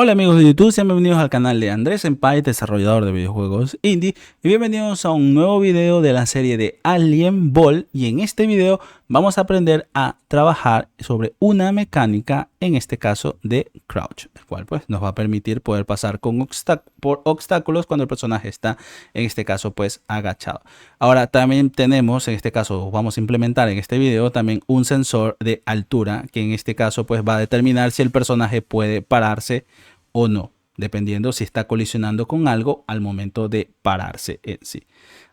Hola amigos de YouTube, sean bienvenidos al canal de Andrés Senpai, desarrollador de videojuegos indie, y bienvenidos a un nuevo video de la serie de Alien Ball. Y en este video vamos a aprender a trabajar sobre una mecánica, en este caso de crouch, el cual pues nos va a permitir poder pasar por obstáculos cuando el personaje está, en este caso pues agachado. Ahora también tenemos, en este caso vamos a implementar en este video también un sensor de altura, que en este caso pues va a determinar si el personaje puede pararse o no, dependiendo si está colisionando con algo al momento de pararse en sí.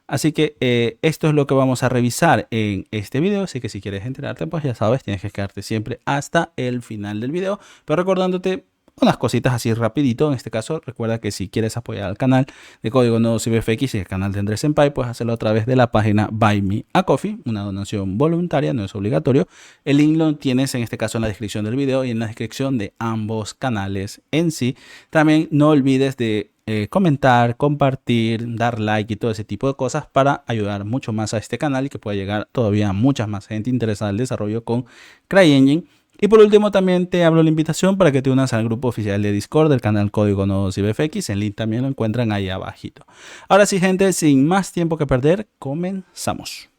Así que esto es lo que vamos a revisar en este video, así que si quieres enterarte, pues ya sabes, tienes que quedarte siempre hasta el final del video, pero recordándote unas cositas así rapidito. En este caso, recuerda que si quieres apoyar al canal de Código No CyberFX y el canal de Andrés Senpai, puedes hacerlo a través de la página Buy Me a Coffee, una donación voluntaria, no es obligatorio. El link lo tienes en este caso en la descripción del video y en la descripción de ambos canales en sí. También no olvides de comentar, compartir, dar like y todo ese tipo de cosas para ayudar mucho más a este canal y que pueda llegar todavía a mucha más gente interesada en el desarrollo con CryEngine. Y por último también te hablo la invitación para que te unas al grupo oficial de Discord del canal Código No CyberFX. El link también lo encuentran ahí abajito. Ahora sí, gente, sin más tiempo que perder, comenzamos.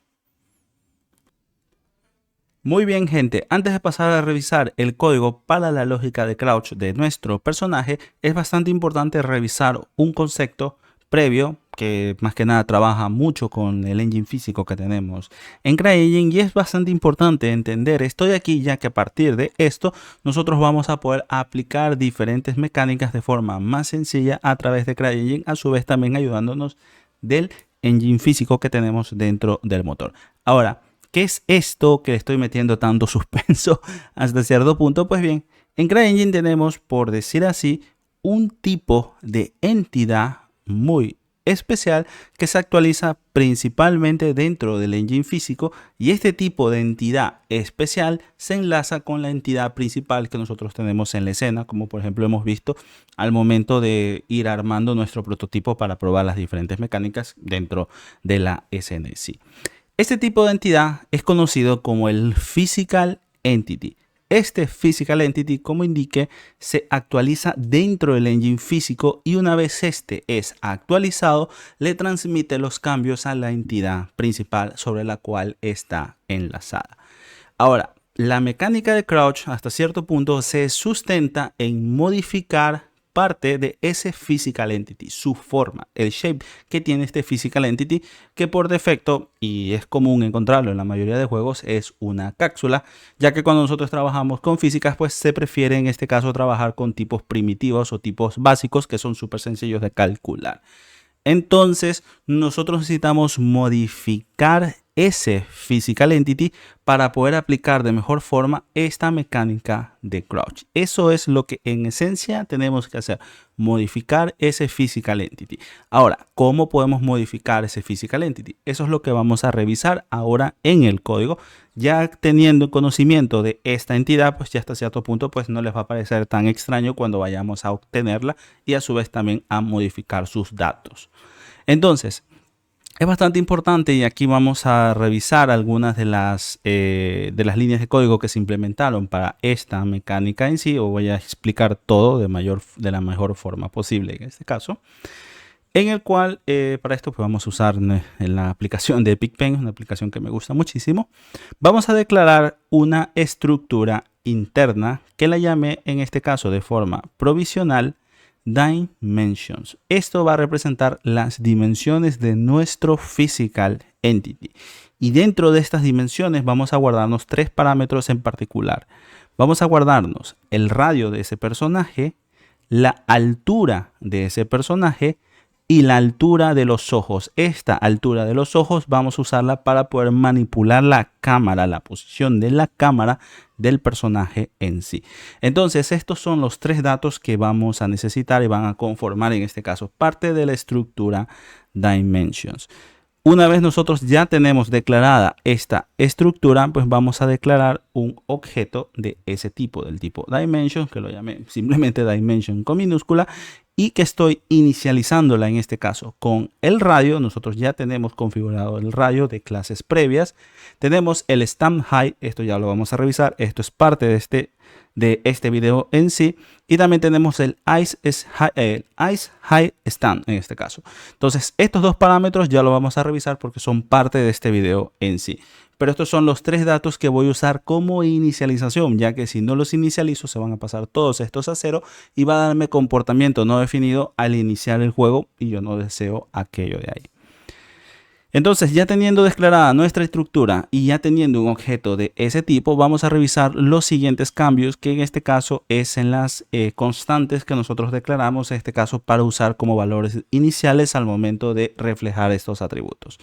Muy bien, gente, antes de pasar a revisar el código para la lógica de crouch de nuestro personaje, es bastante importante revisar un concepto previo que más que nada trabaja mucho con el engine físico que tenemos en CryEngine, y es bastante importante entender esto de aquí, ya que a partir de esto nosotros vamos a poder aplicar diferentes mecánicas de forma más sencilla a través de CryEngine, a su vez también ayudándonos del engine físico que tenemos dentro del motor. Ahora, ¿qué es esto que estoy metiendo tanto suspenso hasta cierto punto? Pues bien, en CryEngine tenemos, por decir así, un tipo de entidad muy especial que se actualiza principalmente dentro del engine físico, y este tipo de entidad especial se enlaza con la entidad principal que nosotros tenemos en la escena, como por ejemplo hemos visto al momento de ir armando nuestro prototipo para probar las diferentes mecánicas dentro de la escena en sí. Este tipo de entidad es conocido como el Physical Entity. Este Physical Entity, como indique, se actualiza dentro del engine físico, y una vez este es actualizado, le transmite los cambios a la entidad principal sobre la cual está enlazada. Ahora, la mecánica de crouch hasta cierto punto se sustenta en modificar parte de ese Physical Entity, su forma, el shape que tiene este Physical Entity, que por defecto, y es común encontrarlo en la mayoría de juegos, es una cápsula, ya que cuando nosotros trabajamos con físicas, pues se prefiere en este caso trabajar con tipos primitivos o tipos básicos que son súper sencillos de calcular. Entonces nosotros necesitamos modificar ese Physical Entity para poder aplicar de mejor forma esta mecánica de crouch. Eso es lo que en esencia tenemos que hacer, modificar ese Physical Entity. Ahora, ¿cómo podemos modificar ese Physical Entity? Eso es lo que vamos a revisar ahora en el código. Ya teniendo conocimiento de esta entidad, pues ya hasta cierto punto pues no les va a parecer tan extraño cuando vayamos a obtenerla y a su vez también a modificar sus datos. Entonces, es bastante importante, y aquí vamos a revisar algunas de las líneas de código que se implementaron para esta mecánica en sí, o voy a explicar todo de la mejor forma posible en este caso. En el cual, para esto pues vamos a usar en la aplicación de EpicPen, una aplicación que me gusta muchísimo. Vamos a declarar una estructura interna que la llamé en este caso de forma provisional Dimensions. Esto va a representar las dimensiones de nuestro Physical Entity. Y dentro de estas dimensiones vamos a guardarnos tres parámetros en particular. Vamos a guardarnos el radio de ese personaje, la altura de ese personaje y la altura de los ojos. Esta altura de los ojos vamos a usarla para poder manipular la cámara, la posición de la cámara del personaje en sí. Entonces estos son los tres datos que vamos a necesitar y van a conformar en este caso parte de la estructura Dimensions. Una vez nosotros ya tenemos declarada esta estructura, pues vamos a declarar un objeto de ese tipo, del tipo Dimension, que lo llamé simplemente Dimension con minúscula. y que estoy inicializándola en este caso con el radio. Nosotros ya tenemos configurado el radio de clases previas. Tenemos el stand high, esto ya lo vamos a revisar, esto es parte de este video en sí, y también tenemos el ice high stand en este caso. Entonces estos dos parámetros ya lo vamos a revisar porque son parte de este video en sí. Pero estos son los tres datos que voy a usar como inicialización, ya que si no los inicializo se van a pasar todos estos a cero y va a darme comportamiento no definido al iniciar el juego, y yo no deseo aquello de ahí. Entonces, ya teniendo declarada nuestra estructura y ya teniendo un objeto de ese tipo, vamos a revisar los siguientes cambios, que en este caso es en las constantes que nosotros declaramos, en este caso para usar como valores iniciales al momento de reflejar estos atributos.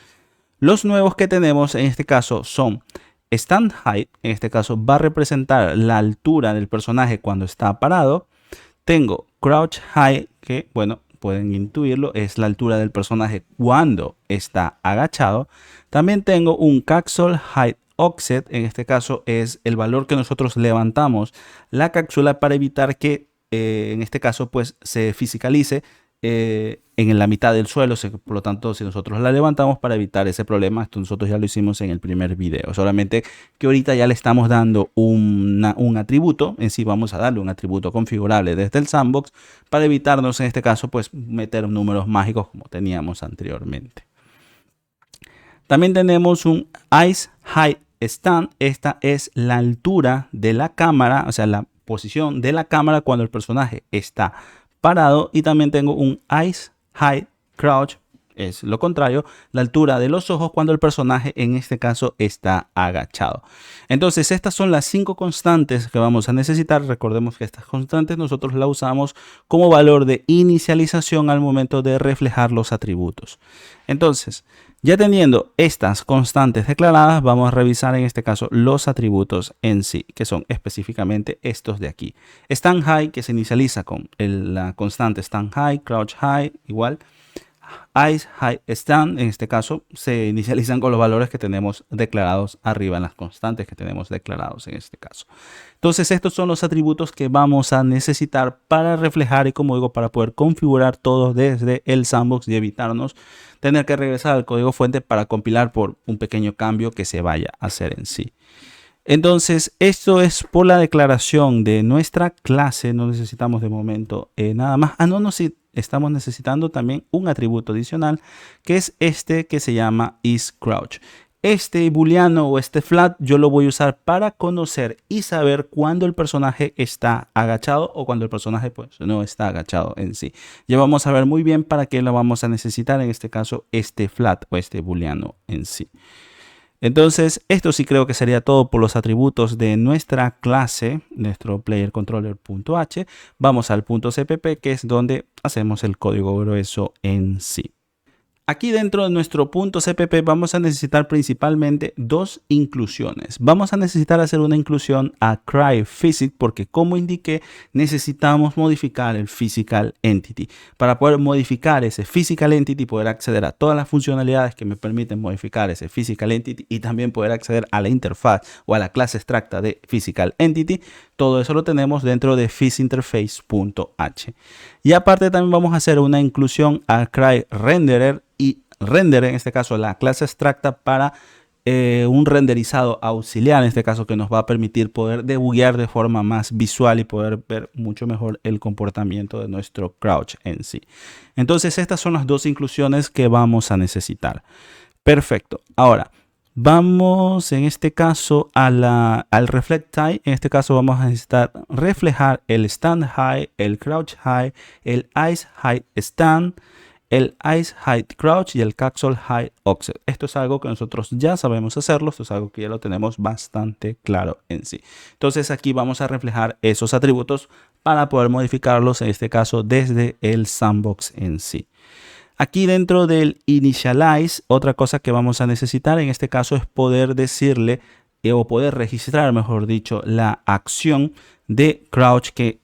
Los nuevos que tenemos en este caso son stand height, en este caso va a representar la altura del personaje cuando está parado. Tengo crouch high, que bueno, pueden intuirlo, es la altura del personaje cuando está agachado. También tengo un capsule height offset, en este caso es el valor que nosotros levantamos la cápsula para evitar que en este caso pues se fiscalice en la mitad del suelo. Por lo tanto, si nosotros la levantamos para evitar ese problema, esto nosotros ya lo hicimos en el primer video, solamente que ahorita ya le estamos dando un atributo en sí. Vamos a darle un atributo configurable desde el sandbox para evitarnos en este caso pues meter números mágicos como teníamos anteriormente. También tenemos un ice high stand. Esta es la altura de la cámara, o sea, la posición de la cámara cuando el personaje está parado. Y también tengo un ice high crouch, es lo contrario, la altura de los ojos cuando el personaje en este caso está agachado. Entonces estas son las 5 constantes que vamos a necesitar. Recordemos que estas constantes nosotros las usamos como valor de inicialización al momento de reflejar los atributos. Entonces, ya teniendo estas constantes declaradas, vamos a revisar en este caso los atributos en sí, que son específicamente estos de aquí. Stand high, que se inicializa con la constante stand high, crouch high, igual. Ice high stand, en este caso, se inicializan con los valores que tenemos declarados arriba, en las constantes que tenemos declarados en este caso. Entonces, estos son los atributos que vamos a necesitar para reflejar y, como digo, para poder configurar todo desde el sandbox y evitarnos tener que regresar al código fuente para compilar por un pequeño cambio que se vaya a hacer en sí. Entonces, esto es por la declaración de nuestra clase. No necesitamos de momento nada más. Estamos necesitando también un atributo adicional, que es este que se llama isCrouch. Este booleano o este flat yo lo voy a usar para conocer y saber cuándo el personaje está agachado o cuando el personaje pues no está agachado en sí. Ya vamos a ver muy bien para qué lo vamos a necesitar, en este caso este flat o este booleano en sí. Entonces, esto sí creo que sería todo por los atributos de nuestra clase, nuestro playerController.h. Vamos al punto CPP, que es donde hacemos el código grueso en sí. Aquí dentro de nuestro punto CPP vamos a necesitar principalmente dos inclusiones. Vamos a necesitar hacer una inclusión a CryPhysics porque, como indiqué, necesitamos modificar el Physical Entity. Para poder modificar ese Physical Entity, poder acceder a todas las funcionalidades que me permiten modificar ese Physical Entity y también poder acceder a la interfaz o a la clase extracta de Physical Entity, todo eso lo tenemos dentro de PhysInterface.h. Y aparte también vamos a hacer una inclusión a CryRenderer y render, en este caso la clase extracta para un renderizado auxiliar, en este caso que nos va a permitir poder debuguear de forma más visual y poder ver mucho mejor el comportamiento de nuestro crouch en sí. Entonces estas son las dos inclusiones que vamos a necesitar. Perfecto. Ahora vamos en este caso al reflect type. En este caso vamos a necesitar reflejar el stand high, el crouch high, el ice high stand, el ice high crouch y el capsule high offset. Esto es algo que nosotros ya sabemos hacerlo. Esto es algo que ya lo tenemos bastante claro en sí. Entonces aquí vamos a reflejar esos atributos para poder modificarlos, en este caso desde el sandbox en sí. Aquí dentro del initialize, otra cosa que vamos a necesitar en este caso es poder decirle o poder registrar, mejor dicho, la acción de crouch que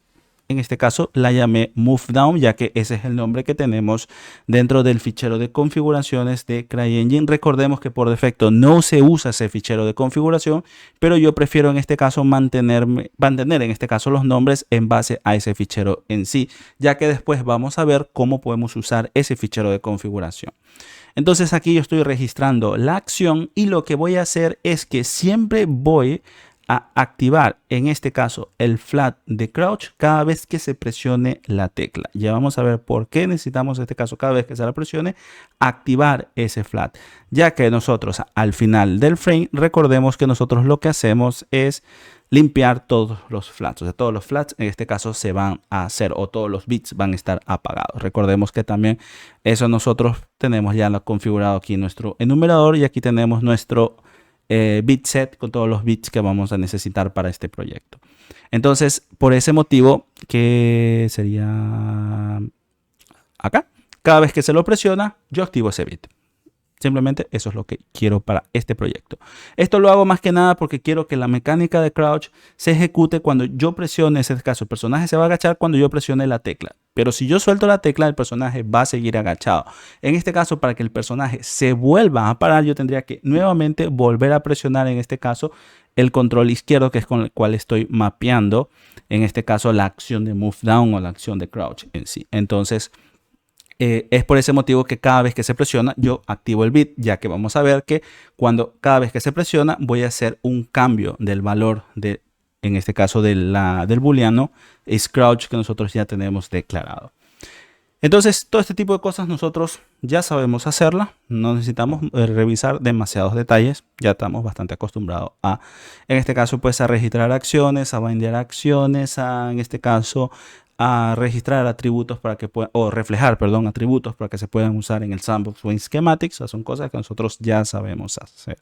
en este caso la llamé move down, ya que ese es el nombre que tenemos dentro del fichero de configuraciones de CryEngine. Recordemos que por defecto no se usa ese fichero de configuración, pero yo prefiero en este caso mantener en este caso los nombres en base a ese fichero en sí, ya que después vamos a ver cómo podemos usar ese fichero de configuración. Entonces aquí yo estoy registrando la acción y lo que voy a hacer es que siempre voy a activar en este caso el flat de crouch cada vez que se presione la tecla. Ya vamos a ver por qué necesitamos en este caso cada vez que se la presione activar ese flat, ya que nosotros al final del frame recordemos que nosotros lo que hacemos es limpiar todos los flats, o sea, todos los flats en este caso se van a hacer o todos los bits van a estar apagados. Recordemos que también eso nosotros tenemos ya lo configurado aquí en nuestro enumerador y aquí tenemos nuestro bit set con todos los bits que vamos a necesitar para este proyecto. Entonces, por ese motivo, que sería acá, cada vez que se lo presiona, yo activo ese bit. Simplemente eso es lo que quiero para este proyecto. Esto lo hago más que nada porque quiero que la mecánica de crouch se ejecute cuando yo presione, en este caso el personaje se va a agachar cuando yo presione la tecla. Pero si yo suelto la tecla, el personaje va a seguir agachado. En este caso, para que el personaje se vuelva a parar, yo tendría que nuevamente volver a presionar, en este caso, el control izquierdo, que es con el cual estoy mapeando, en este caso, la acción de move down o la acción de crouch en sí. Entonces, es por ese motivo que cada vez que se presiona yo activo el bit, ya que vamos a ver que cada vez que se presiona voy a hacer un cambio del valor de, en este caso del booleano isCrouch que nosotros ya tenemos declarado. Entonces todo este tipo de cosas nosotros ya sabemos hacerla, no necesitamos revisar demasiados detalles, ya estamos bastante acostumbrados a, en este caso pues a registrar acciones, a binder acciones, en este caso a registrar atributos para que puedan, o reflejar, perdón, atributos para que se puedan usar en el sandbox o en schematics. O sea, son cosas que nosotros ya sabemos hacer.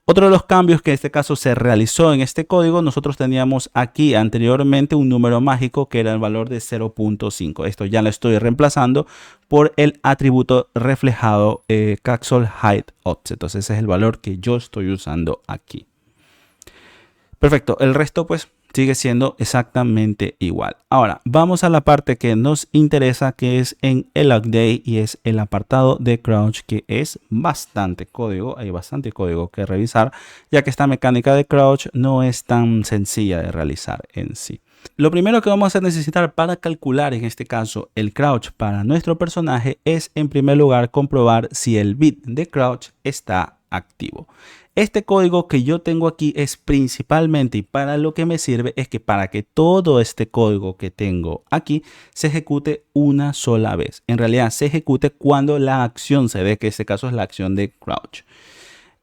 Otro de los cambios que en este caso se realizó en este código, nosotros teníamos aquí anteriormente un número mágico que era el valor de 0.5. Esto ya lo estoy reemplazando por el atributo reflejado Caxol Height Offset. Entonces ese es el valor que yo estoy usando aquí. Perfecto, el resto pues sigue siendo exactamente igual. Ahora vamos a la parte que nos interesa, que es en el update y es el apartado de crouch, que es bastante código. Hay bastante código que revisar, ya que esta mecánica de crouch no es tan sencilla de realizar en sí. Lo primero que vamos a necesitar para calcular en este caso el crouch para nuestro personaje es en primer lugar comprobar si el bit de crouch está activo. Este código que yo tengo aquí es principalmente, y para lo que me sirve es que para que todo este código que tengo aquí se ejecute una sola vez. En realidad se ejecute cuando la acción se dé, que en este caso es la acción de crouch.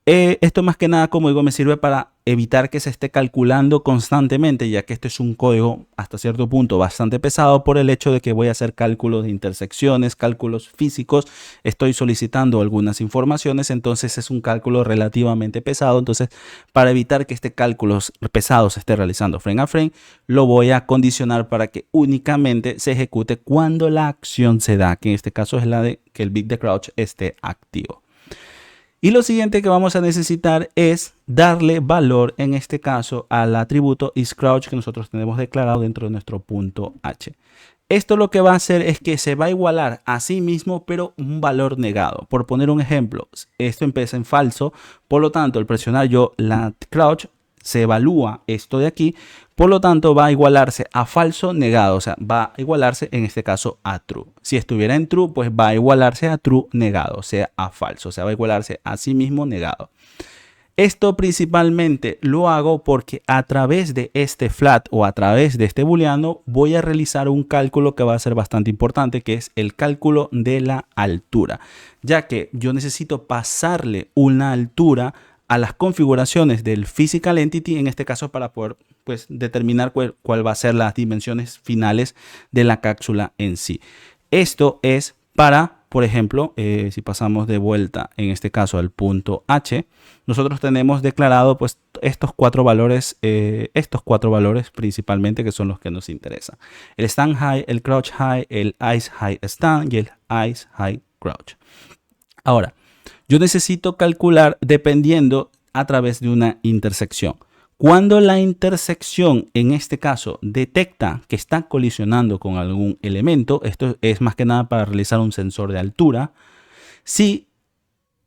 Esto más que nada, como digo, me sirve para evitar que se esté calculando constantemente, ya que este es un código hasta cierto punto bastante pesado por el hecho de que voy a hacer cálculos de intersecciones, cálculos físicos, estoy solicitando algunas informaciones, entonces es un cálculo relativamente pesado. Entonces, para evitar que este cálculo pesado se esté realizando frame a frame, lo voy a condicionar para que únicamente se ejecute cuando la acción se da, que en este caso es la de que el bit de crouch esté activo. Y lo siguiente que vamos a necesitar es darle valor, en este caso, al atributo isCrouch que nosotros tenemos declarado dentro de nuestro punto H. Esto lo que va a hacer es que se va a igualar a sí mismo, pero un valor negado. Por poner un ejemplo, esto empieza en falso, por lo tanto, al presionar yo la crouch, se evalúa esto de aquí, por lo tanto va a igualarse a falso negado, o sea, va a igualarse en este caso a true. Si estuviera en true, pues va a igualarse a true negado, o sea, a falso, o sea, va a igualarse a sí mismo negado. Esto principalmente lo hago porque a través de este flat o a través de este booleano voy a realizar un cálculo que va a ser bastante importante, que es el cálculo de la altura, ya que yo necesito pasarle una altura a las configuraciones del Physical Entity, en este caso para poder pues determinar cuál va a ser las dimensiones finales de la cápsula en sí. Esto es para, por ejemplo, si pasamos de vuelta en este caso al punto H, nosotros tenemos declarado pues estos cuatro valores principalmente, que son los que nos interesan: el stand high, el crouch high, el ice high stand y el ice high crouch. Ahora, yo necesito calcular dependiendo a través de una intersección. Cuando la intersección, en este caso, detecta que está colisionando con algún elemento, esto es más que nada para realizar un sensor de altura, si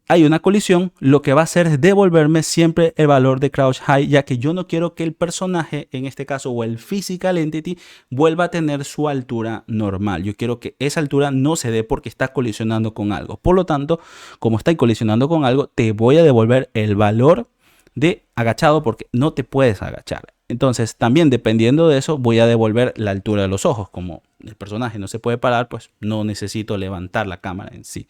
hay una colisión, lo que va a hacer es devolverme siempre el valor de crouch high, ya que yo no quiero que el personaje, en este caso, o el physical entity, vuelva a tener su altura normal. Yo quiero que esa altura no se dé porque está colisionando con algo. Por lo tanto, como está colisionando con algo, te voy a devolver el valor de agachado porque no te puedes agachar. Entonces, también dependiendo de eso, voy a devolver la altura de los ojos. Como el personaje no se puede parar, pues no necesito levantar la cámara en sí.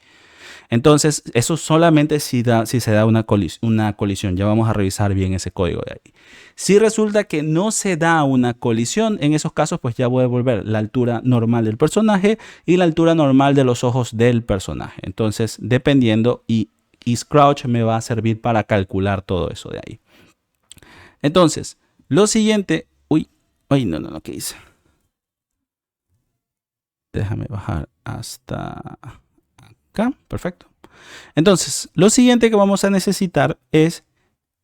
Entonces, eso solamente si se da una colisión. Ya vamos a revisar bien ese código de ahí. Si resulta que no se da una colisión, en esos casos, pues ya voy a devolver la altura normal del personaje y la altura normal de los ojos del personaje. Entonces, dependiendo, y isCrouch me va a servir para calcular todo eso de ahí. Entonces, lo siguiente... no, ¿qué hice? Déjame bajar hasta... acá, perfecto. Entonces, lo siguiente que vamos a necesitar es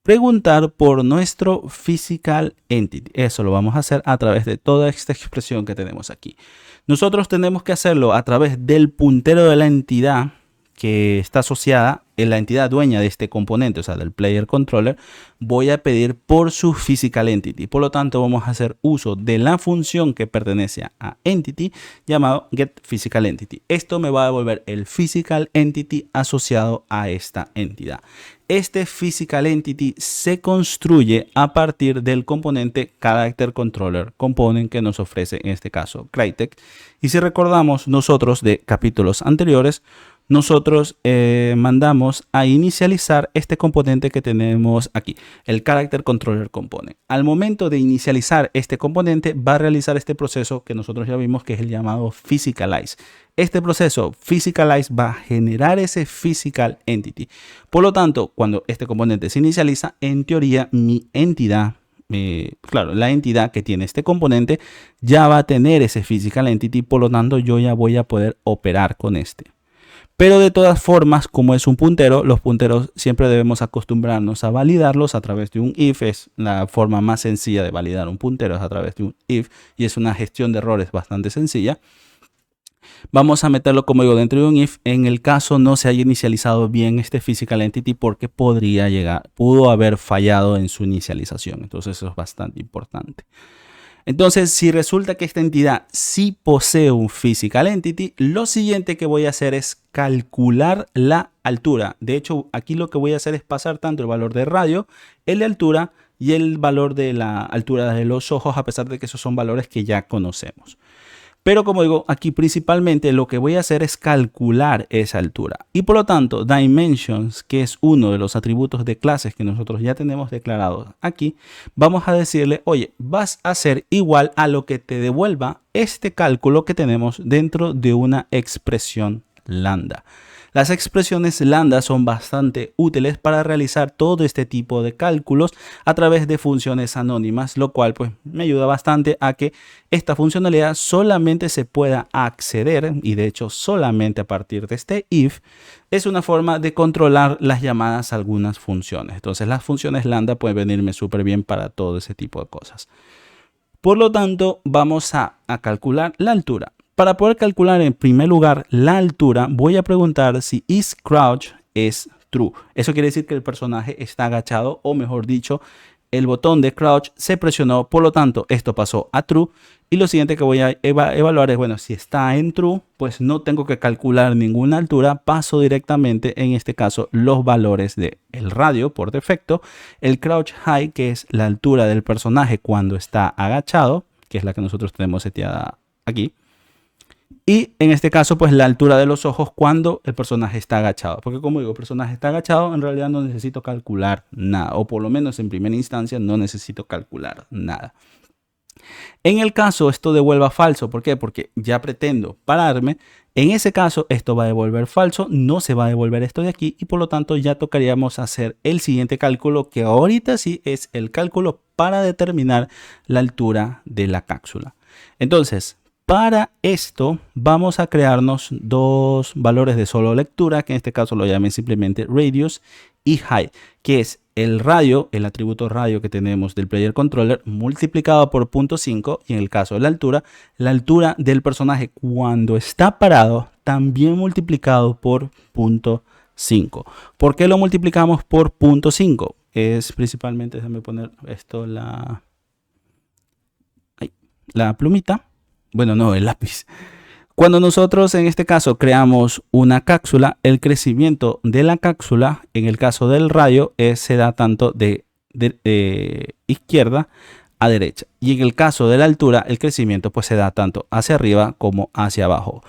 preguntar por nuestro physical entity. Eso lo vamos a hacer a través de toda esta expresión que tenemos aquí. Nosotros tenemos que hacerlo a través del puntero de la entidad que está asociada en la entidad dueña de este componente, o sea, del player controller. Voy a pedir por su physical entity. Por lo tanto, vamos a hacer uso de la función que pertenece a entity llamado getPhysicalEntity. Esto me va a devolver el physical entity asociado a esta entidad. Este physical entity se construye a partir del componente character controller component que nos ofrece en este caso Crytek. Y si recordamos nosotros de capítulos anteriores, nosotros mandamos a inicializar este componente que tenemos aquí, el Character Controller Component. Al momento de inicializar este componente, va a realizar este proceso que nosotros ya vimos que es el llamado Physicalize. Este proceso Physicalize va a generar ese Physical Entity. Por lo tanto, cuando este componente se inicializa, en teoría mi entidad, claro, la entidad que tiene este componente ya va a tener ese Physical Entity, por lo tanto yo ya voy a poder operar con este. Pero de todas formas, como es un puntero, los punteros siempre debemos acostumbrarnos a validarlos a través de un if. Es la forma más sencilla de validar un puntero, es a través de un if, y es una gestión de errores bastante sencilla. Vamos a meterlo, como digo, dentro de un if en el caso no se haya inicializado bien este physical entity porque pudo haber fallado en su inicialización. Entonces eso es bastante importante. Entonces, si resulta que esta entidad sí posee un physical entity, lo siguiente que voy a hacer es calcular la altura. De hecho, aquí lo que voy a hacer es pasar tanto el valor de radio, el de altura y el valor de la altura de los ojos, a pesar de que esos son valores que ya conocemos. Pero como digo, aquí principalmente lo que voy a hacer es calcular esa altura. Y por lo tanto, dimensions, que es uno de los atributos de clases que nosotros ya tenemos declarados aquí, vamos a decirle, oye, vas a ser igual a lo que te devuelva este cálculo que tenemos dentro de una expresión lambda. Las expresiones lambda son bastante útiles para realizar todo este tipo de cálculos a través de funciones anónimas, lo cual pues me ayuda bastante a que esta funcionalidad solamente se pueda acceder, y de hecho solamente a partir de este if, es una forma de controlar las llamadas a algunas funciones. Entonces las funciones lambda pueden venirme súper bien para todo ese tipo de cosas. Por lo tanto, vamos a calcular la altura. Para poder calcular en primer lugar la altura, voy a preguntar si isCrouch es true. Eso quiere decir que el personaje está agachado, o mejor dicho, el botón de crouch se presionó, por lo tanto esto pasó a true. Y lo siguiente que voy a evaluar es, bueno, si está en true, pues no tengo que calcular ninguna altura, paso directamente, en este caso, los valores del radio por defecto, el crouch high, que es la altura del personaje cuando está agachado, que es la que nosotros tenemos seteada aquí. Y en este caso, pues la altura de los ojos cuando el personaje está agachado. Porque como digo, el personaje está agachado, en realidad no necesito calcular nada. O por lo menos en primera instancia no necesito calcular nada. En el caso esto devuelva falso. ¿Por qué? Porque ya pretendo pararme. En ese caso esto va a devolver falso. No se va a devolver esto de aquí. Y por lo tanto ya tocaríamos hacer el siguiente cálculo, que ahorita sí es el cálculo para determinar la altura de la cápsula. Entonces, para esto vamos a crearnos dos valores de solo lectura, que en este caso lo llamen simplemente radius y height, que es el radio, el atributo radio que tenemos del player controller multiplicado por 0.5 y en el caso de la altura del personaje cuando está parado también multiplicado por 0.5. ¿Por qué lo multiplicamos por 0.5? Es principalmente, déjame poner esto, la plumita. Bueno, no, el lápiz. Cuando nosotros en este caso creamos una cápsula, el crecimiento de la cápsula, en el caso del radio, se da tanto de izquierda a derecha. Y en el caso de la altura, el crecimiento pues se da tanto hacia arriba como hacia abajo.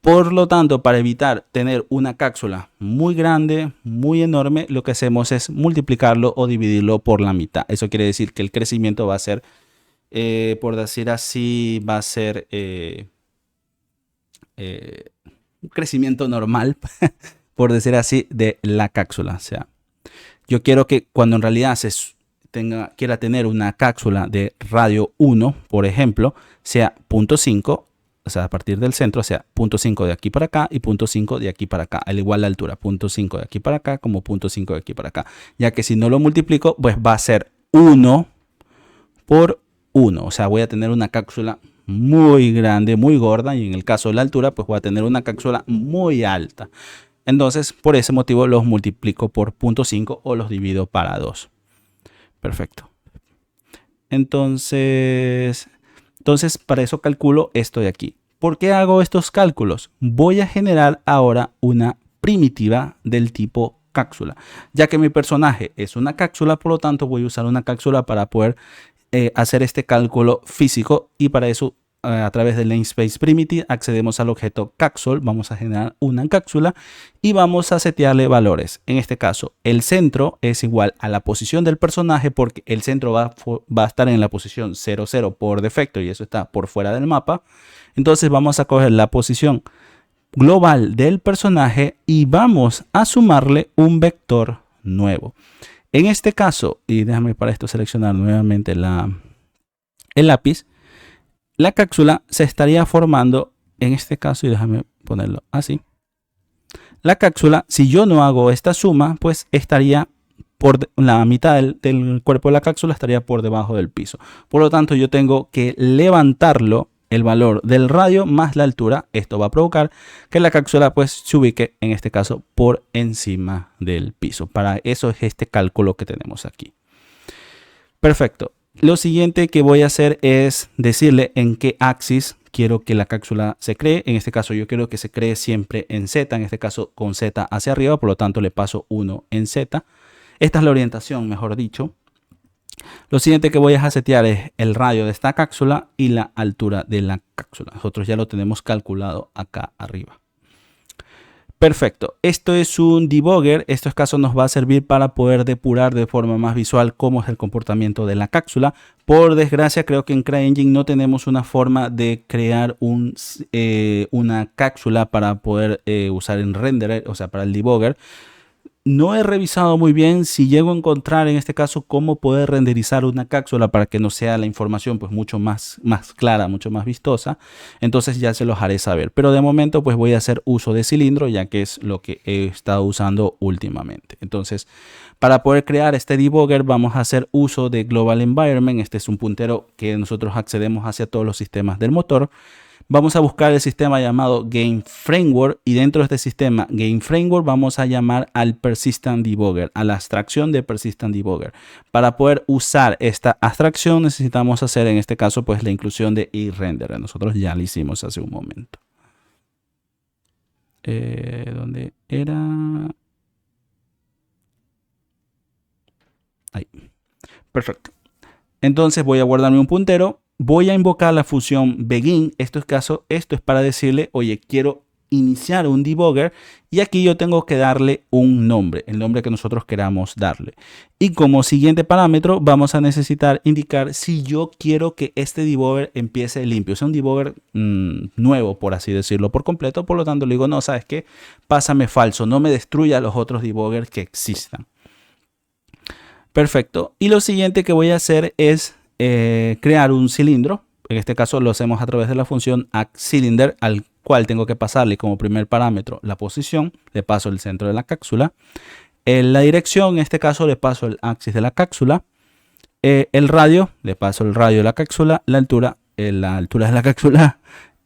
Por lo tanto, para evitar tener una cápsula muy grande, muy enorme, lo que hacemos es multiplicarlo o dividirlo por la mitad. Eso quiere decir que el crecimiento va a ser, por decir así, va a ser un crecimiento normal, por decir así, de la cápsula. O sea, yo quiero que cuando en realidad quiera tener una cápsula de radio 1, por ejemplo, sea 0.5, o sea, a partir del centro, sea 0.5 de aquí para acá y 0.5 de aquí para acá, al igual la altura, 0.5 de aquí para acá como 0.5 de aquí para acá, ya que si no lo multiplico, pues va a ser 1 por 1, o sea, voy a tener una cápsula muy grande, muy gorda, y en el caso de la altura, pues voy a tener una cápsula muy alta. Entonces, por ese motivo los multiplico por 0.5 o los divido para 2. Perfecto. Entonces, para eso calculo esto de aquí. ¿Por qué hago estos cálculos? Voy a generar ahora una primitiva del tipo cápsula, ya que mi personaje es una cápsula, por lo tanto voy a usar una cápsula para poder hacer este cálculo físico, y para eso a través del namespace primitive accedemos al objeto capsule, vamos a generar una cápsula y vamos a setearle valores. En este caso el centro es igual a la posición del personaje, porque el centro va a estar en la posición 00 por defecto y eso está por fuera del mapa. Entonces vamos a coger la posición global del personaje y vamos a sumarle un vector nuevo. En este caso, y déjame para esto seleccionar nuevamente el lápiz, la cápsula se estaría formando en este caso, y déjame ponerlo así. La cápsula, si yo no hago esta suma, pues estaría por la mitad del cuerpo de la cápsula, estaría por debajo del piso. Por lo tanto, yo tengo que levantarlo, el valor del radio más la altura. Esto va a provocar que la cápsula pues se ubique en este caso por encima del piso. Para eso es este cálculo que tenemos aquí. Perfecto. Lo siguiente que voy a hacer es decirle en qué axis quiero que la cápsula se cree. En este caso yo quiero que se cree siempre en Z, en este caso con Z hacia arriba, por lo tanto le paso 1 en Z. Esta es la orientación, mejor dicho. Lo siguiente que voy a setear es el radio de esta cápsula y la altura de la cápsula. Nosotros ya lo tenemos calculado acá arriba. Perfecto. Esto es un debugger. Este caso nos va a servir para poder depurar de forma más visual cómo es el comportamiento de la cápsula. Por desgracia, creo que en CryEngine no tenemos una forma de crear una cápsula para poder usar en renderer, o sea, para el debugger. No he revisado muy bien si llego a encontrar en este caso cómo poder renderizar una cápsula para que no sea la información pues mucho más clara, mucho más vistosa. Entonces ya se los haré saber. Pero de momento pues voy a hacer uso de cilindro, ya que es lo que he estado usando últimamente. Entonces para poder crear este debugger vamos a hacer uso de Global Environment. Este es un puntero que nosotros accedemos hacia todos los sistemas del motor. Vamos a buscar el sistema llamado Game Framework, y dentro de este sistema Game Framework vamos a llamar al Persistent Debugger, a la abstracción de Persistent Debugger. Para poder usar esta abstracción necesitamos hacer en este caso pues la inclusión de eRenderer. Nosotros ya lo hicimos hace un momento. ¿Dónde era? Ahí. Perfecto. Entonces voy a guardarme un puntero. Voy a invocar la función begin. Esto es para decirle, oye, quiero iniciar un debugger, y aquí yo tengo que darle un nombre, el nombre que nosotros queramos darle. Y como siguiente parámetro vamos a necesitar indicar si yo quiero que este debugger empiece limpio, o sea, un debugger nuevo, por así decirlo, por completo. Por lo tanto le digo, no, ¿sabes qué? Pásame falso, no me destruya los otros debuggers que existan. Perfecto. Y lo siguiente que voy a hacer es crear un cilindro. En este caso lo hacemos a través de la función addCylinder, al cual tengo que pasarle como primer parámetro la posición. Le paso el centro de la cápsula. La dirección, en este caso le paso el axis de la cápsula. El radio, le paso el radio de la cápsula. La altura de la cápsula.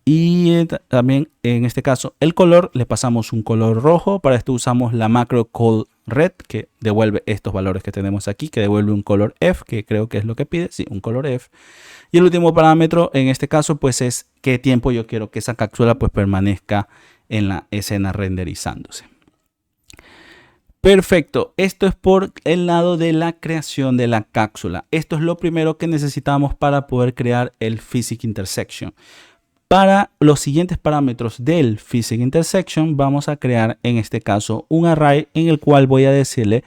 Y también en este caso el color, le pasamos un color rojo. Para esto usamos la macro call red, que devuelve estos valores que tenemos aquí, que devuelve un color F, que creo que es lo que pide, sí, un color F. Y el último parámetro en este caso pues es qué tiempo yo quiero que esa cápsula pues permanezca en la escena renderizándose. Perfecto, esto es por el lado de la creación de la cápsula. Esto es lo primero que necesitamos para poder crear el Physics Intersection. Para los siguientes parámetros del Physics Intersection vamos a crear en este caso un array en el cual voy a decirle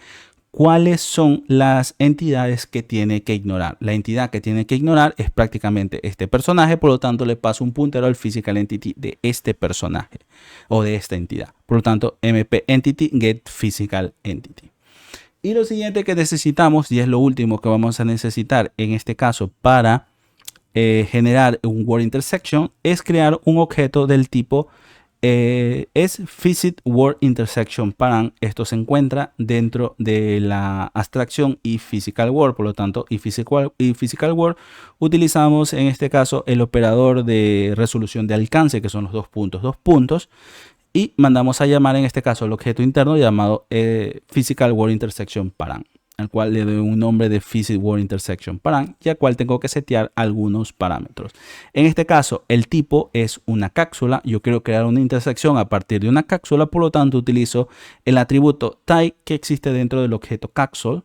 cuáles son las entidades que tiene que ignorar. La entidad que tiene que ignorar es prácticamente este personaje, por lo tanto le paso un puntero al physical entity de este personaje o de esta entidad. Por lo tanto, mp entity get physical entity. Y lo siguiente que necesitamos, y es lo último que vamos a necesitar en este caso para generar un word intersection, es crear un objeto del tipo es Physics Word Intersection Param. Esto se encuentra dentro de la abstracción y Physical Word, por lo tanto y Physical Word utilizamos en este caso el operador de resolución de alcance, que son los dos puntos, y mandamos a llamar en este caso el objeto interno llamado Physical Word Intersection Param, al cual le doy un nombre de Physics Word Intersection Param, y al cual tengo que setear algunos parámetros. En este caso, el tipo es una cápsula. Yo quiero crear una intersección a partir de una cápsula, por lo tanto utilizo el atributo type que existe dentro del objeto capsule.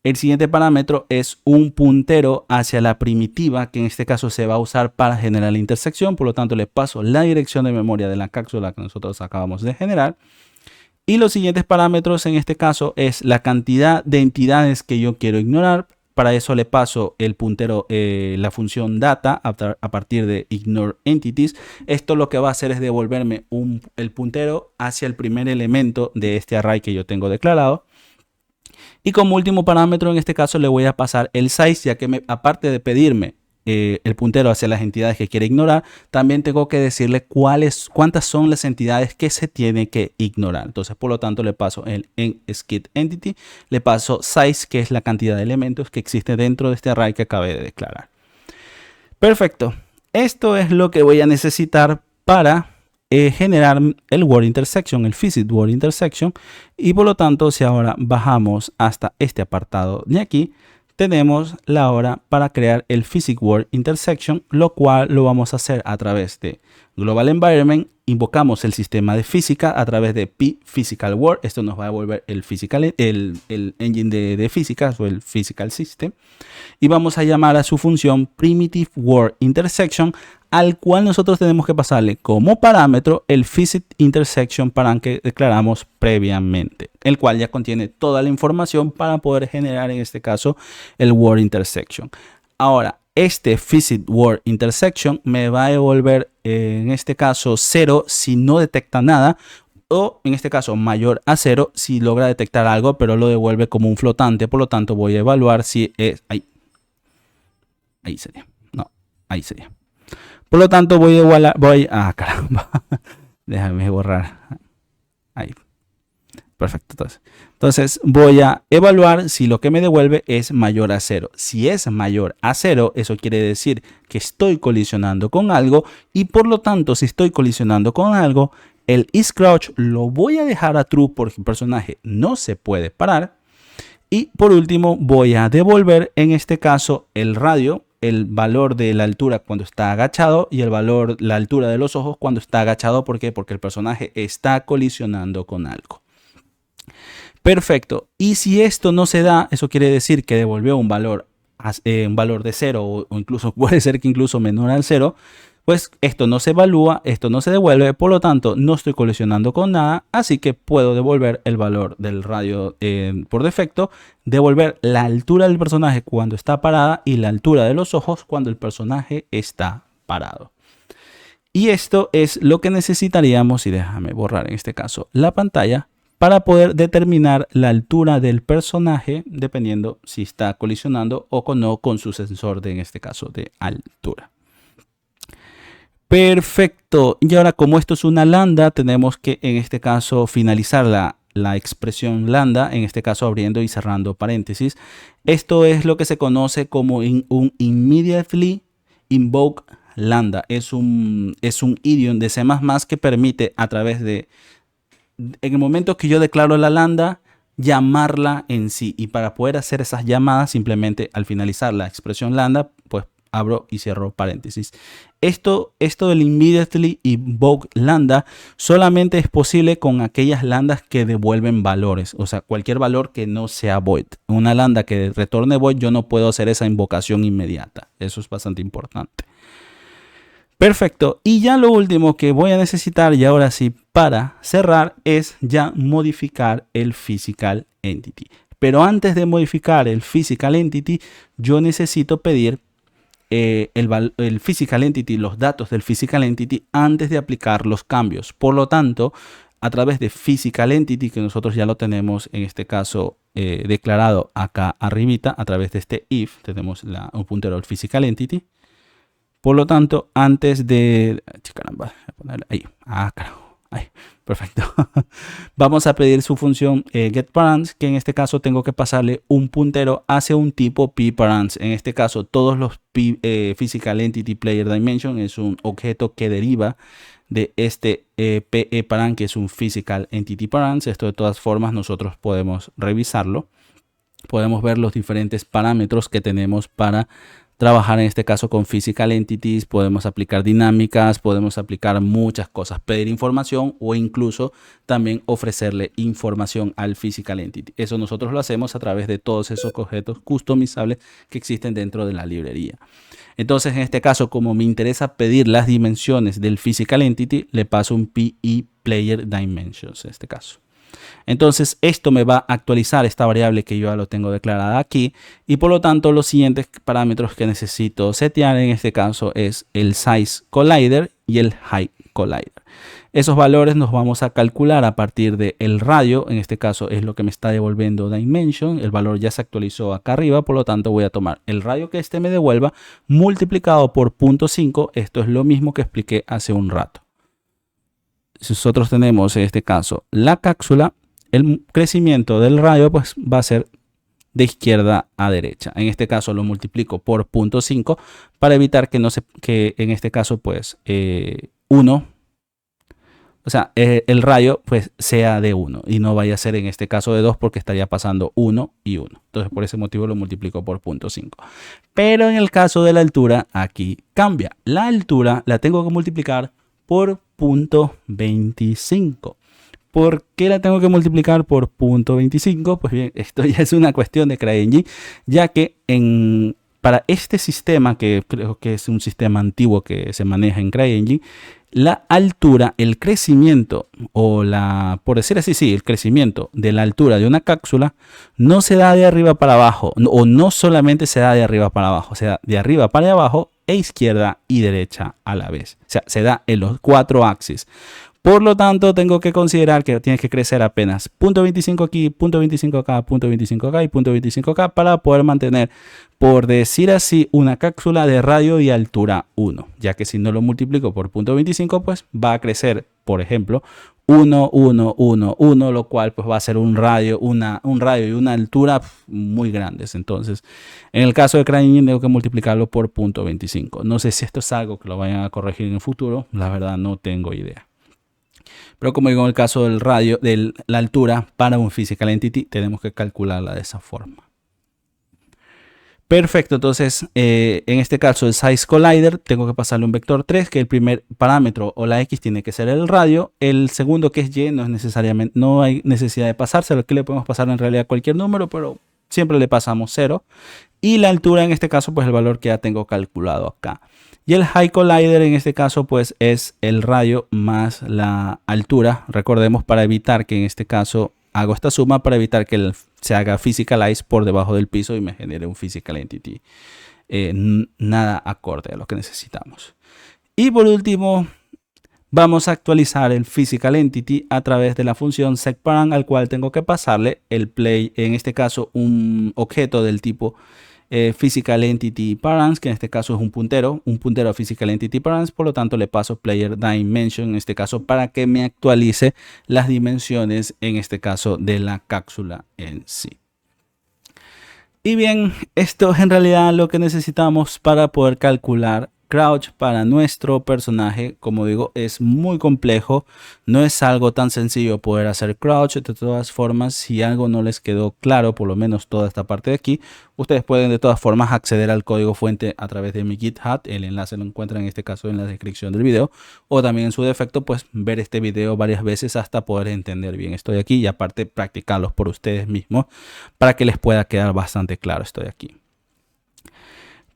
El siguiente parámetro es un puntero hacia la primitiva, que en este caso se va a usar para generar la intersección, por lo tanto le paso la dirección de memoria de la cápsula que nosotros acabamos de generar. Y los siguientes parámetros en este caso es la cantidad de entidades que yo quiero ignorar. Para eso le paso el puntero, la función data a partir de ignore entities. Esto lo que va a hacer es devolverme el puntero hacia el primer elemento de este array que yo tengo declarado. Y como último parámetro en este caso le voy a pasar el size, ya que aparte de pedirme el puntero hacia las entidades que quiere ignorar, también tengo que decirle cuántas son las entidades que se tiene que ignorar. Entonces, por lo tanto, le paso el skip entity, le paso size, que es la cantidad de elementos que existe dentro de este array que acabé de declarar. Perfecto. Esto es lo que voy a necesitar para generar el word intersection, el Physics Word Intersection. Y por lo tanto, si ahora bajamos hasta este apartado de aquí, tenemos la hora para crear el Physics Word Intersection, lo cual lo vamos a hacer a través de Global Environment. Invocamos el sistema de física a través de Physical Word. Esto nos va a devolver el engine de física o el Physical System. Y vamos a llamar a su función Primitive Word Intersection, al cual nosotros tenemos que pasarle como parámetro el Physics Intersection Param que declaramos previamente, el cual ya contiene toda la información para poder generar en este caso el Word Intersection. Ahora, este Physics Word Intersection me va a devolver en este caso 0 si no detecta nada, o en este caso mayor a 0 si logra detectar algo, pero lo devuelve como un flotante. Por lo tanto, voy a evaluar si es ahí sería. No, ahí sería. Por lo tanto, caramba. Déjame borrar. Ahí. Perfecto. Entonces voy a evaluar si lo que me devuelve es mayor a 0. Si es mayor a 0, eso quiere decir que estoy colisionando con algo, y por lo tanto, si estoy colisionando con algo, el isCrouch lo voy a dejar a true porque el personaje no se puede parar. Y por último, voy a devolver en este caso el radio, el valor de la altura cuando está agachado, y la altura de los ojos cuando está agachado. ¿Por qué? Porque el personaje está colisionando con algo. Perfecto. Y si esto no se da, eso quiere decir que devolvió un valor de 0 o incluso puede ser que incluso menor al 0. Pues esto no se evalúa, esto no se devuelve, por lo tanto no estoy colisionando con nada, así que puedo devolver el valor del radio por defecto, devolver la altura del personaje cuando está parada y la altura de los ojos cuando el personaje está parado. Y esto es lo que necesitaríamos, y déjame borrar en este caso la pantalla, para poder determinar la altura del personaje dependiendo si está colisionando o no con su sensor en este caso de altura. Perfecto. Y ahora, como esto es una lambda, tenemos que en este caso finalizar la expresión lambda, en este caso abriendo y cerrando paréntesis. Esto es lo que se conoce como un immediately invoke lambda. Es un idiom de C++ que permite a través de, en el momento que yo declaro la lambda, llamarla en sí. Y para poder hacer esas llamadas, simplemente al finalizar la expresión lambda, pues abro y cierro paréntesis. Esto del immediately invoke lambda solamente es posible con aquellas lambdas que devuelven valores, o sea, cualquier valor que no sea void. Una lambda que retorne void, yo no puedo hacer esa invocación inmediata. Eso es bastante importante. Perfecto. Y ya lo último que voy a necesitar, y ahora sí para cerrar, es ya modificar el physical entity. Pero antes de modificar el physical entity, yo necesito pedir el physical entity, los datos del physical entity antes de aplicar los cambios. Por lo tanto, a través de physical entity, que nosotros ya lo tenemos en este caso declarado acá arribita, a través de este if, tenemos un puntero al physical entity. Por lo tanto, antes de... Caramba, voy a ponerle ahí. Carajo. Ahí, perfecto. Vamos a pedir su función getParams, que en este caso tengo que pasarle un puntero hacia un tipo pParams. En este caso, todos los Physical Entity Player Dimension es un objeto que deriva de este PEParam, que es un Physical Entity Params. Esto de todas formas nosotros podemos revisarlo. Podemos ver los diferentes parámetros que tenemos para trabajar en este caso con physical entities. Podemos aplicar dinámicas, podemos aplicar muchas cosas, pedir información o incluso también ofrecerle información al physical entity. Eso nosotros lo hacemos a través de todos esos objetos customizables que existen dentro de la librería. Entonces, en este caso, como me interesa pedir las dimensiones del physical entity, le paso un PE player dimensions en este caso. Entonces esto me va a actualizar esta variable que yo ya lo tengo declarada aquí, y por lo tanto los siguientes parámetros que necesito setear en este caso es el size collider y el height collider. Esos valores nos vamos a calcular a partir del radio. En este caso es lo que me está devolviendo dimension. El valor ya se actualizó acá arriba, por lo tanto voy a tomar el radio que este me devuelva multiplicado por 0.5. Esto es lo mismo que expliqué hace un rato. Si nosotros tenemos en este caso la cápsula, el crecimiento del radio pues va a ser de izquierda a derecha. En este caso lo multiplico por 0.5 para evitar que en este caso pues 1, o sea, el radio pues sea de 1 y no vaya a ser en este caso de 2, porque estaría pasando 1 y 1. Entonces por ese motivo lo multiplico por 0.5. Pero en el caso de la altura aquí cambia. La altura la tengo que multiplicar por 0.25. ¿Por qué la tengo que multiplicar por 0.25? Pues bien, esto ya es una cuestión de CryEngine, ya que para este sistema, que creo que es un sistema antiguo que se maneja en CryEngine, la altura, el crecimiento, por decir así, sí, el crecimiento de la altura de una cápsula no se da de arriba para abajo, o no solamente se da de arriba para abajo, se da de arriba para abajo e izquierda y derecha a la vez. O sea, se da en los 4 axis. Por lo tanto, tengo que considerar que tienes que crecer apenas 0.25 aquí, 0.25 acá, 0.25 acá y 0.25 acá para poder mantener, por decir así, una cápsula de radio y altura 1. Ya que si no lo multiplico por 0.25, pues va a crecer, por ejemplo, 1, 1, 1, 1, lo cual pues va a ser un radio y una altura muy grandes. Entonces, en el caso de CryEngine tengo que multiplicarlo por 0.25. No sé si esto es algo que lo vayan a corregir en el futuro, la verdad no tengo idea. Pero como digo, en el caso del radio, de la altura para un physical entity, tenemos que calcularla de esa forma. Perfecto, entonces en este caso el size collider tengo que pasarle un vector 3, que el primer parámetro o la x tiene que ser el radio. El segundo, que es y, no hay necesidad de pasárselo. Aquí le podemos pasar en realidad cualquier número, pero siempre le pasamos 0. Y la altura en este caso, pues el valor que ya tengo calculado acá. Y el height collider en este caso pues es el radio más la altura. Recordemos, para evitar que en este caso hago esta suma, para evitar que se haga physicalize por debajo del piso y me genere un physical entity. Nada acorde a lo que necesitamos. Y por último, vamos a actualizar el physical entity a través de la función setParam, al cual tengo que pasarle el play, en este caso un objeto del tipo Physical Entity Params, que en este caso es un puntero a Physical Entity Params. Por lo tanto, le paso Player Dimension en este caso para que me actualice las dimensiones, en este caso de la cápsula en sí. Y bien, esto es en realidad lo que necesitamos para poder calcular crouch para nuestro personaje. Como digo, es muy complejo, no es algo tan sencillo poder hacer crouch. De todas formas, si algo no les quedó claro, por lo menos toda esta parte de aquí, ustedes pueden de todas formas acceder al código fuente a través de mi GitHub. El enlace lo encuentran en este caso en la descripción del video, o también en su defecto pues ver este video varias veces hasta poder entender bien esto de aquí, y aparte practicarlos por ustedes mismos para que les pueda quedar bastante claro esto de aquí.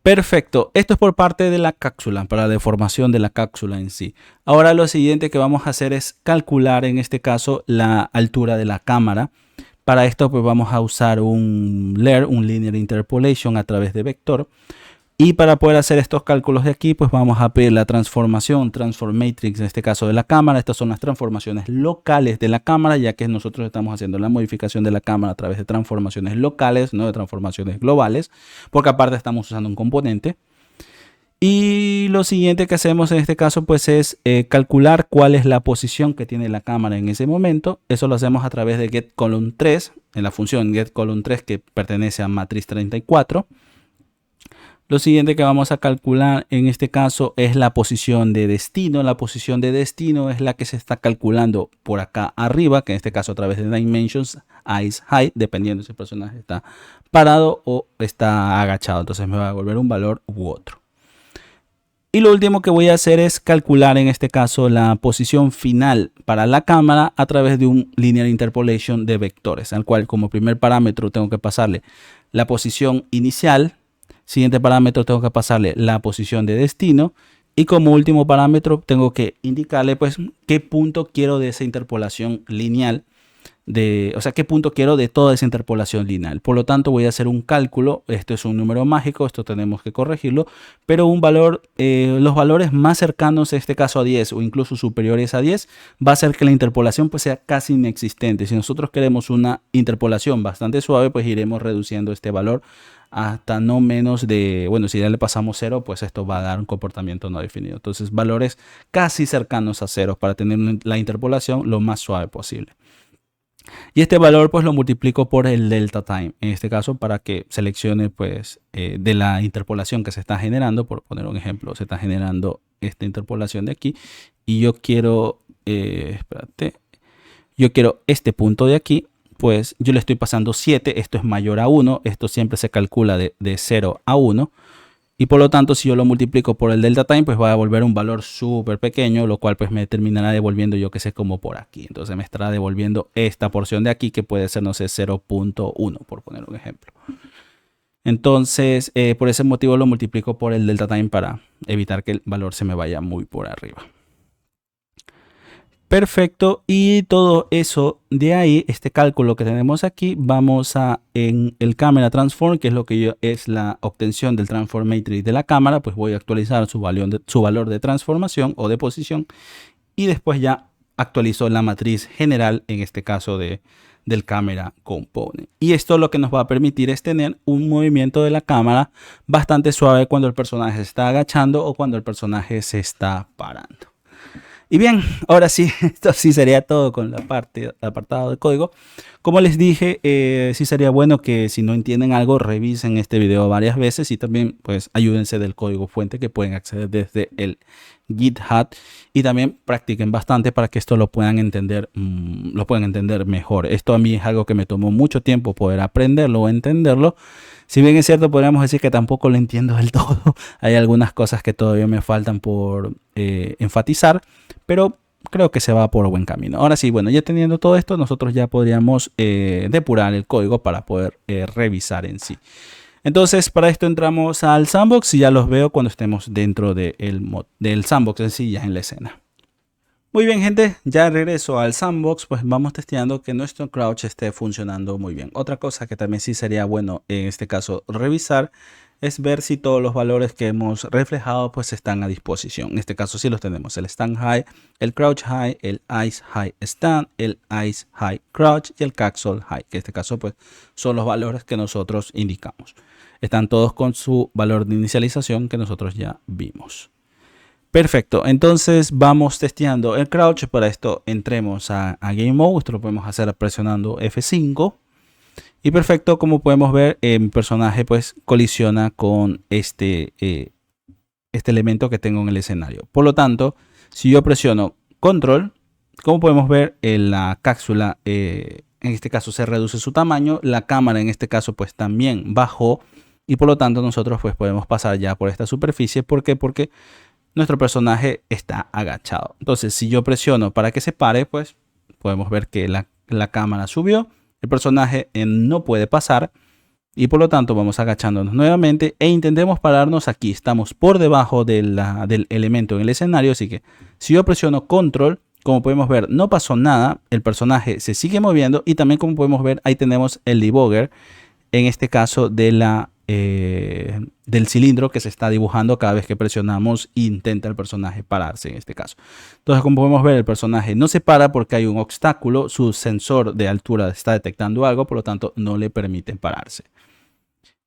Perfecto, esto es por parte de la cápsula, para la deformación de la cápsula en sí. Ahora lo siguiente que vamos a hacer es calcular en este caso la altura de la cámara. Para esto pues vamos a usar un LIR, un Linear Interpolation a través de vector. Y para poder hacer estos cálculos de aquí, pues vamos a pedir la transformación, Transform Matrix, en este caso de la cámara. Estas son las transformaciones locales de la cámara, ya que nosotros estamos haciendo la modificación de la cámara a través de transformaciones locales, no de transformaciones globales, porque aparte estamos usando un componente. Y lo siguiente que hacemos en este caso, pues es calcular cuál es la posición que tiene la cámara en ese momento. Eso lo hacemos a través de getColumn3, en la función getColumn3 que pertenece a matriz 34. Lo siguiente que vamos a calcular en este caso es la posición de destino. La posición de destino es la que se está calculando por acá arriba, que en este caso a través de Dimensions, Eyes High, dependiendo si el personaje está parado o está agachado. Entonces me va a devolver un valor u otro. Y lo último que voy a hacer es calcular en este caso la posición final para la cámara a través de un Linear Interpolation de vectores, al cual como primer parámetro tengo que pasarle la posición inicial. Siguiente parámetro tengo que pasarle la posición de destino, y como último parámetro tengo que indicarle pues qué punto quiero de esa interpolación lineal, o sea qué punto quiero de toda esa interpolación lineal. Por lo tanto voy a hacer un cálculo. Esto es un número mágico, esto tenemos que corregirlo, pero un valor, los valores más cercanos, en este caso a 10 o incluso superiores a 10, va a hacer que la interpolación pues sea casi inexistente. Si nosotros queremos una interpolación bastante suave, pues iremos reduciendo este valor hasta no menos de, bueno, si ya le pasamos 0, pues esto va a dar un comportamiento no definido. Entonces valores casi cercanos a 0 para tener la interpolación lo más suave posible. Y este valor pues lo multiplico por el delta time, en este caso para que seleccione pues de la interpolación que se está generando. Por poner un ejemplo, se está generando esta interpolación de aquí y yo quiero, yo quiero este punto de aquí. Pues yo le estoy pasando 7, esto es mayor a 1, esto siempre se calcula de 0 a 1. Y por lo tanto, si yo lo multiplico por el delta time, pues va a devolver un valor súper pequeño, lo cual pues me terminará devolviendo, yo que sé, como por aquí. Entonces me estará devolviendo esta porción de aquí, que puede ser, no sé, 0.1, por poner un ejemplo. Entonces, por ese motivo lo multiplico por el delta time para evitar que el valor se me vaya muy por arriba. Perfecto, y todo eso de ahí, este cálculo que tenemos aquí, vamos a en el Camera Transform, que es lo que es la obtención del Transform Matrix de la cámara, pues voy a actualizar su valor de transformación o de posición, y después ya actualizo la matriz general, en este caso del Camera Component. Y esto lo que nos va a permitir es tener un movimiento de la cámara bastante suave cuando el personaje se está agachando o cuando el personaje se está parando. Y bien, ahora sí, esto sí sería todo con la parte, el apartado de código. Como les dije, sí sería bueno que si no entienden algo, revisen este video varias veces y también pues ayúdense del código fuente que pueden acceder desde el GitHub, y también practiquen bastante para que esto lo puedan entender mejor. Esto a mí es algo que me tomó mucho tiempo poder aprenderlo o entenderlo. Si bien es cierto, podríamos decir que tampoco lo entiendo del todo. Hay algunas cosas que todavía me faltan por enfatizar, pero creo que se va por buen camino. Ahora sí, bueno, ya teniendo todo esto, nosotros ya podríamos depurar el código para poder revisar en sí. Entonces, para esto entramos al sandbox y ya los veo cuando estemos dentro del sandbox en sí, ya en la escena. Muy bien, gente, ya regreso al sandbox, pues vamos testeando que nuestro crouch esté funcionando muy bien. Otra cosa que también sí sería bueno en este caso revisar es ver si todos los valores que hemos reflejado pues están a disposición. En este caso sí los tenemos: el stand high, el crouch high, el ice high stand, el ice high crouch y el cancel high, que en este caso pues son los valores que nosotros indicamos. Están todos con su valor de inicialización que nosotros ya vimos. Perfecto, entonces vamos testeando el crouch. Para esto entremos a Game Mode. Esto lo podemos hacer presionando F5. Y perfecto, como podemos ver, mi personaje pues colisiona con este elemento que tengo en el escenario. Por lo tanto, si yo presiono Control, como podemos ver, la cápsula en este caso se reduce su tamaño. La cámara en este caso pues también bajó. Y por lo tanto nosotros pues podemos pasar ya por esta superficie. ¿Por qué? Porque nuestro personaje está agachado. Entonces, si yo presiono para que se pare, pues podemos ver que la cámara subió. El personaje no puede pasar y por lo tanto vamos agachándonos nuevamente e intentemos pararnos aquí. Estamos por debajo del elemento en el escenario, así que si yo presiono Control, como podemos ver, no pasó nada. El personaje se sigue moviendo y también, como podemos ver, ahí tenemos el debugger, en este caso del cilindro que se está dibujando cada vez que presionamos e intenta el personaje pararse en este caso. Entonces, como podemos ver, el personaje no se para porque hay un obstáculo. Su sensor de altura está detectando algo, por lo tanto no le permiten pararse.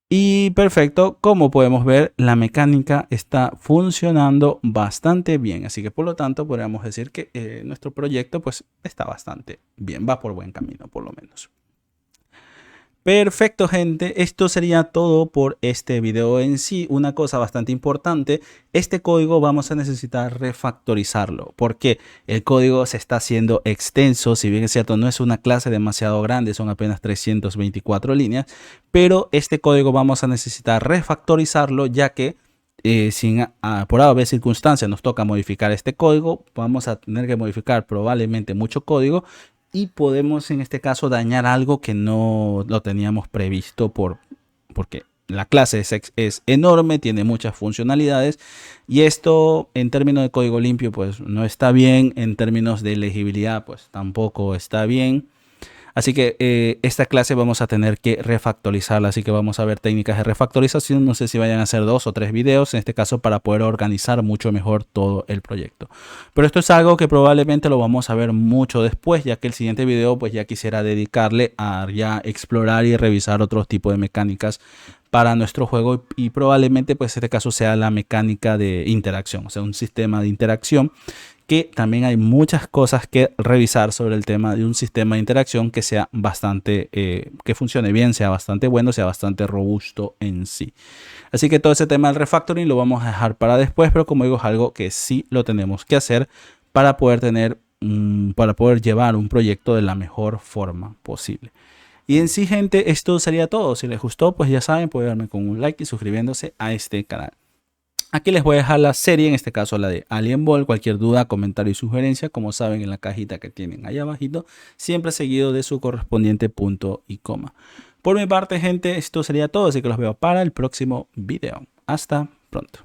Y perfecto, como podemos ver, la mecánica está funcionando bastante bien. Así que por lo tanto podríamos decir que nuestro proyecto pues está bastante bien, va por buen camino por lo menos. Perfecto, gente, esto sería todo por este video en sí. Una cosa bastante importante: este código vamos a necesitar refactorizarlo porque el código se está haciendo extenso. Si bien es cierto, no es una clase demasiado grande, son apenas 324 líneas, pero este código vamos a necesitar refactorizarlo, ya que por haber circunstancias nos toca modificar este código. Vamos a tener que modificar probablemente mucho código y podemos en este caso dañar algo que no lo teníamos previsto porque la clase es enorme, tiene muchas funcionalidades y esto en términos de código limpio pues no está bien. En términos de legibilidad pues tampoco está bien. Así que esta clase vamos a tener que refactorizarla, así que vamos a ver técnicas de refactorización. No sé si vayan a hacer 2 o 3 videos en este caso para poder organizar mucho mejor todo el proyecto. Pero esto es algo que probablemente lo vamos a ver mucho después, ya que el siguiente video pues ya quisiera dedicarle a ya explorar y revisar otros tipos de mecánicas para nuestro juego y probablemente pues este caso sea la mecánica de interacción, o sea, un sistema de interacción, que también hay muchas cosas que revisar sobre el tema de un sistema de interacción que sea bastante, que funcione bien, sea bastante bueno, sea bastante robusto en sí. Así que todo ese tema del refactoring lo vamos a dejar para después, pero como digo, es algo que sí lo tenemos que hacer para poder llevar un proyecto de la mejor forma posible. Y en sí, gente, esto sería todo. Si les gustó, pues ya saben, pueden darme con un like y suscribiéndose a este canal. Aquí les voy a dejar la serie, en este caso la de Alien Ball. Cualquier duda, comentario y sugerencia, como saben, en la cajita que tienen ahí abajito, siempre seguido de su correspondiente punto y coma. Por mi parte, gente, esto sería todo, así que los veo para el próximo video. Hasta pronto.